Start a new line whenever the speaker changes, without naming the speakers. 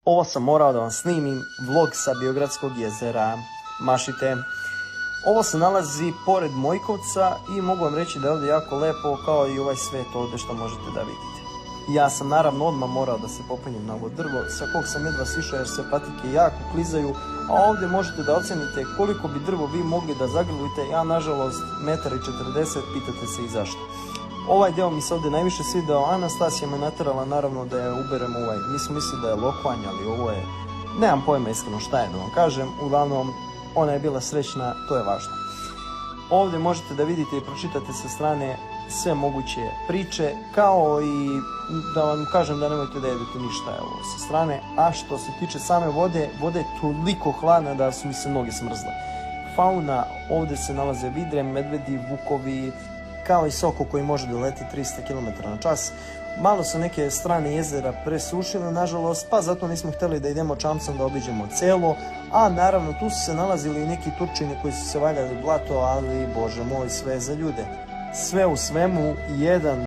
Ovo sam morao da vam snimim, vlog sa Biogradskog jezera. Mašite. Ovo se nalazi pored Mojkovca i mogu vam reći da je ovdje jako lepo, kao i ovaj svet ovdje što možete da vidite. Ja sam naravno odmah morao da se popenjem na ovo drvo, sa kog sam jedva sišao jer se patike jako klizaju, a ovdje možete da ocenite koliko bi drvo vi mogli da zagrlite. Ja nažalost 1,40 m, pitate se i zašto. Ovaj deo mi se ovdje najviše svidao, Anastasija me naterala naravno da je uberem ovaj, mi smo mislili da je lokvanj, ali ovo je, nemam pojma iskreno šta je da vam kažem, uglavnom ona je bila srećna, to je važno. Ovdje možete da vidite i pročitate sa strane sve moguće priče, kao i da vam kažem da nemojte da jedete ništa evo, sa strane, a što se tiče same vode, voda je toliko hladna da su mi se noge smrzle. Fauna, ovdje se nalaze vidre, medvedi, vukovi, kao i soko koji može doleti 300 km/h. Malo su neke strane jezera presušile, nažalost, pa zato nismo htjeli da idemo čamcom da obiđemo celo, a naravno tu su se nalazili i neki Turčini koji su se valjali blato, ali bože moj, sve za ljude. Sve u svemu, jedan